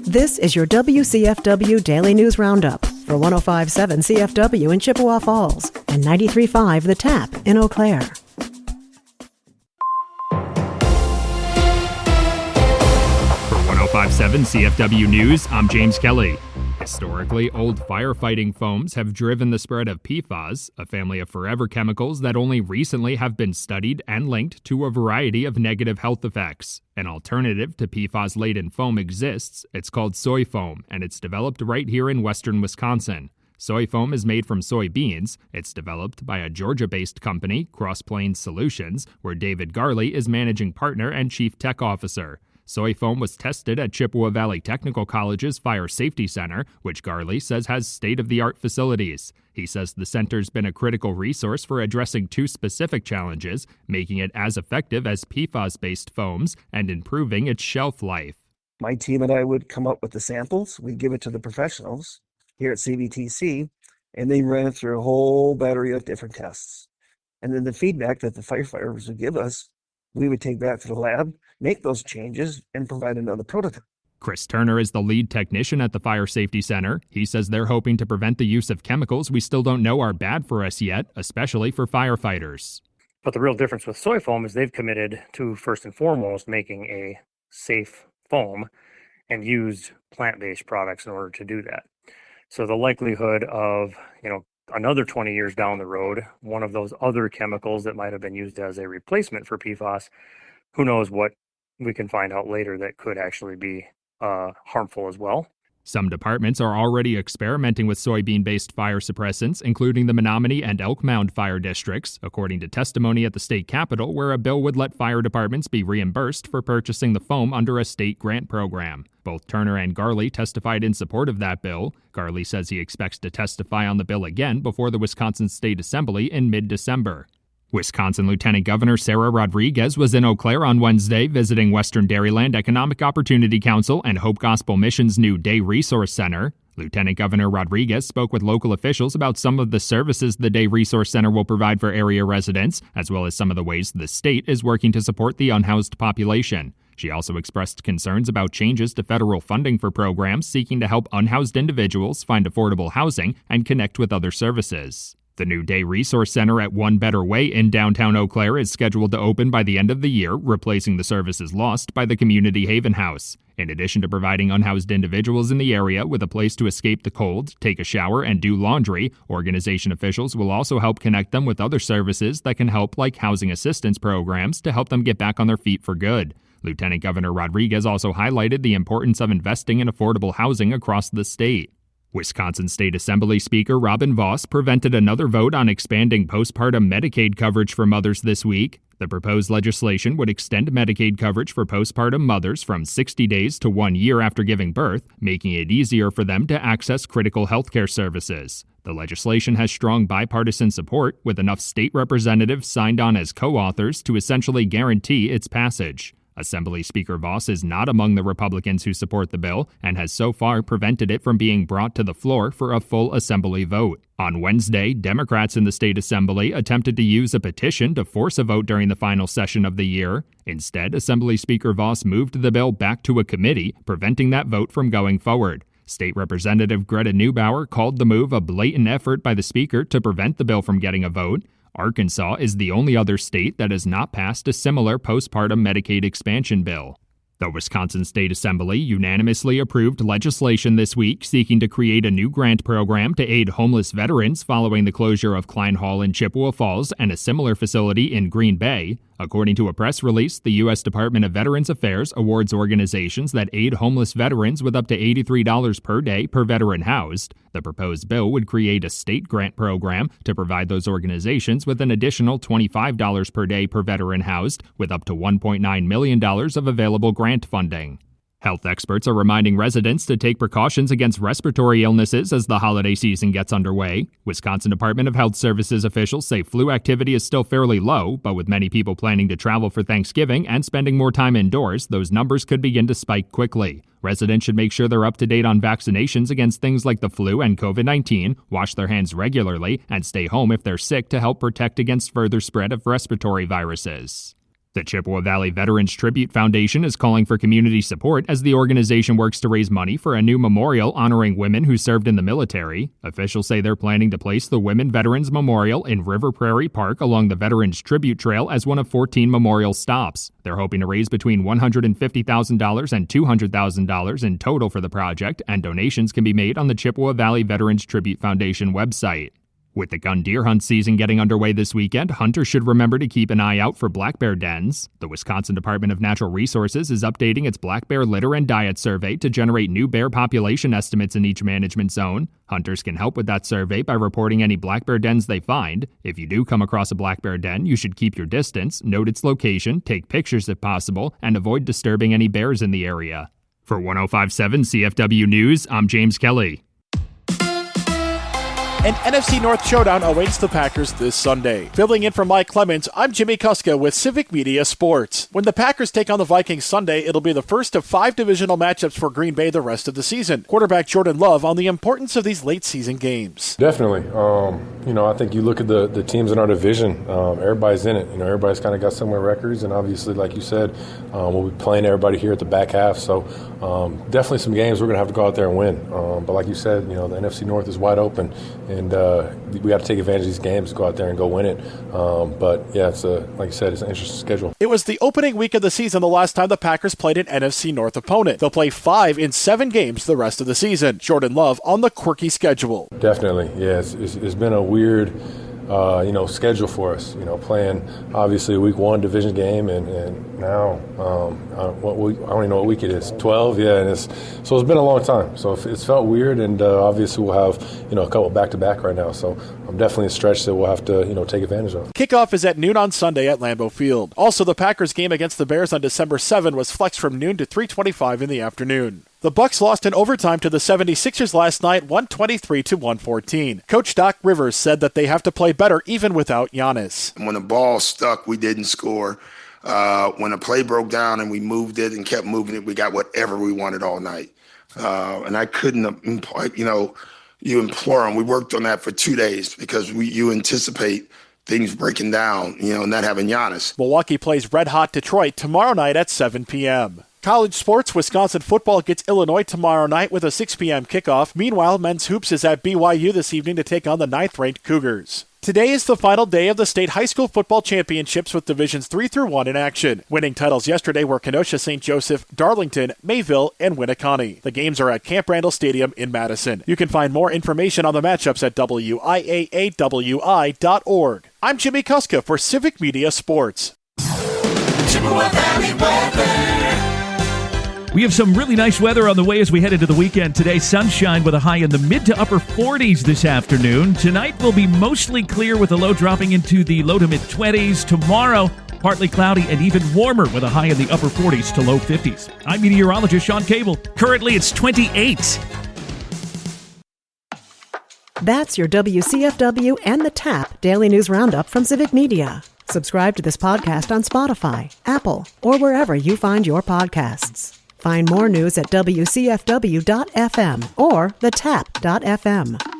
This is your WCFW Daily News Roundup for 105.7 CFW in Chippewa Falls and 93.5 The Tap in Eau Claire. For 105.7 CFW News, I'm James Kelly. Historically, old firefighting foams have driven the spread of PFAS, a family of forever chemicals that only recently have been studied and linked to a variety of negative health effects. An alternative to PFAS-laden foam exists. It's called soy foam, and it's developed right here in western Wisconsin. Soy foam is made from soybeans. It's developed by a Georgia-based company, Cross Plains Solutions, where David Garley is managing partner and chief tech officer. Soy foam was tested at Chippewa Valley Technical College's Fire Safety Center, which Garley says has state-of-the-art facilities. He says the center's been a critical resource for addressing two specific challenges, making it as effective as PFAS-based foams and improving its shelf life. My team and I would come up with the samples. We'd give it to the professionals here at CVTC, and they ran through a whole battery of different tests. And then the feedback that the firefighters would give us, we would take back to the lab, make those changes, and provide another prototype. Chris Turner is the lead technician at the Fire Safety Center. He says they're hoping to prevent the use of chemicals we still don't know are bad for us yet, especially for firefighters. But the real difference with soy foam is they've committed to, first and foremost, making a safe foam and used plant-based products in order to do that. So the likelihood of, another 20 years down the road, one of those other chemicals that might have been used as a replacement for PFAS, who knows what we can find out later that could actually be harmful as well. Some departments are already experimenting with soybean-based fire suppressants, including the Menominee and Elk Mound fire districts, according to testimony at the state capitol, where a bill would let fire departments be reimbursed for purchasing the foam under a state grant program. Both Turner and Garley testified in support of that bill. Garley says he expects to testify on the bill again before the Wisconsin State Assembly in mid-December. Wisconsin Lieutenant Governor Sarah Rodriguez was in Eau Claire on Wednesday visiting Western Dairyland Economic Opportunity Council and Hope Gospel Mission's new Day Resource Center. Lieutenant Governor Rodriguez spoke with local officials about some of the services the Day Resource Center will provide for area residents, as well as some of the ways the state is working to support the unhoused population. She also expressed concerns about changes to federal funding for programs seeking to help unhoused individuals find affordable housing and connect with other services. The new Day Resource Center at One Better Way in downtown Eau Claire is scheduled to open by the end of the year, replacing the services lost by the Community Haven House. In addition to providing unhoused individuals in the area with a place to escape the cold, take a shower, and do laundry, organization officials will also help connect them with other services that can help, like housing assistance programs, to help them get back on their feet for good. Lieutenant Governor Rodriguez also highlighted the importance of investing in affordable housing across the state. Wisconsin State Assembly Speaker Robin Vos prevented another vote on expanding postpartum Medicaid coverage for mothers this week. The proposed legislation would extend Medicaid coverage for postpartum mothers from 60 days to 1 year after giving birth, making it easier for them to access critical health care services. The legislation has strong bipartisan support, with enough state representatives signed on as co-authors to essentially guarantee its passage. Assembly Speaker Vos is not among the Republicans who support the bill and has so far prevented it from being brought to the floor for a full Assembly vote. On Wednesday, Democrats in the state Assembly attempted to use a petition to force a vote during the final session of the year. Instead, Assembly Speaker Vos moved the bill back to a committee, preventing that vote from going forward. State Representative Greta Neubauer called the move a blatant effort by the Speaker to prevent the bill from getting a vote. Arkansas is the only other state that has not passed a similar postpartum Medicaid expansion bill. The Wisconsin State Assembly unanimously approved legislation this week seeking to create a new grant program to aid homeless veterans following the closure of Klein Hall in Chippewa Falls and a similar facility in Green Bay. According to a press release, the U.S. Department of Veterans Affairs awards organizations that aid homeless veterans with up to $83 per day per veteran housed. The proposed bill would create a state grant program to provide those organizations with an additional $25 per day per veteran housed, with up to $1.9 million of available grant funding. Health experts are reminding residents to take precautions against respiratory illnesses as the holiday season gets underway. Wisconsin Department of Health Services officials say flu activity is still fairly low, but with many people planning to travel for Thanksgiving and spending more time indoors, those numbers could begin to spike quickly. Residents should make sure they're up to date on vaccinations against things like the flu and COVID-19, wash their hands regularly, and stay home if they're sick to help protect against further spread of respiratory viruses. The Chippewa Valley Veterans Tribute Foundation is calling for community support as the organization works to raise money for a new memorial honoring women who served in the military. Officials say they're planning to place the Women Veterans Memorial in River Prairie Park along the Veterans Tribute Trail as one of 14 memorial stops. They're hoping to raise between $150,000 and $200,000 in total for the project, and donations can be made on the Chippewa Valley Veterans Tribute Foundation website. With the gun deer hunt season getting underway this weekend, hunters should remember to keep an eye out for black bear dens. The Wisconsin Department of Natural Resources is updating its black bear litter and diet survey to generate new bear population estimates in each management zone. Hunters can help with that survey by reporting any black bear dens they find. If you do come across a black bear den, you should keep your distance, note its location, take pictures if possible, and avoid disturbing any bears in the area. For 105.7 CFW News, I'm James Kelly. An NFC North showdown awaits the Packers this Sunday. Filling in for Mike Clemens, I'm Jimmy Kuska with Civic Media Sports. When the Packers take on the Vikings Sunday, it'll be the first of 5 divisional matchups for Green Bay the rest of the season. Quarterback Jordan Love on the importance of these late-season games. Definitely. I think you look at the teams in our division, everybody's in it. Everybody's kind of got similar records, and obviously, like you said, we'll be playing everybody here at the back half. So definitely some games we're going to have to go out there and win. But like you said, the NFC North is wide open. And we got to take advantage of these games, go out there and go win it. But yeah, like you said, it's an interesting schedule. It was the opening week of the season the last time the Packers played an NFC North opponent. They'll play 5 in 7 games the rest of the season. Jordan Love on the quirky schedule. Definitely, yeah. It's been a weird schedule for us. Playing obviously a week 1 division game, and now I don't even know what week it is. 12, yeah. And it's been a long time. So it's felt weird, and obviously we'll have a couple back-to-back right now. So definitely a stretch that we'll have to take advantage of. Kickoff is at noon on Sunday at Lambeau Field. Also, the Packers game against the Bears on December 7 was flexed from noon to 3:25 in the afternoon. The Bucs lost in overtime to the 76ers last night, 123-114. Coach Doc Rivers said that they have to play better even without Giannis. When the ball stuck, we didn't score. When the play broke down and we moved it and kept moving it, we got whatever we wanted all night. And I couldn't, you implore them. We worked on that for 2 days because you anticipate things breaking down, and not having Giannis. Milwaukee plays red-hot Detroit tomorrow night at 7 p.m. College sports, Wisconsin football gets Illinois tomorrow night with a 6 p.m. kickoff. Meanwhile, men's hoops is at BYU this evening to take on the 9th-ranked Cougars. Today is the final day of the state high school football championships with divisions 3 through 1 in action. Winning titles yesterday were Kenosha St. Joseph, Darlington, Mayville, and Winneconne. The games are at Camp Randall Stadium in Madison. You can find more information on the matchups at WIAAWI.org. I'm Jimmy Kuska for Civic Media Sports. Chippewa Valley weather. We have some really nice weather on the way as we head into the weekend. Today, sunshine with a high in the mid to upper 40s this afternoon. Tonight will be mostly clear with a low dropping into the low to mid 20s. Tomorrow, partly cloudy and even warmer with a high in the upper 40s to low 50s. I'm meteorologist Sean Cable. Currently, it's 28. That's your WCFW and the TAP Daily News Roundup from Civic Media. Subscribe to this podcast on Spotify, Apple, or wherever you find your podcasts. Find more news at WCFW.FM or thetap.fm.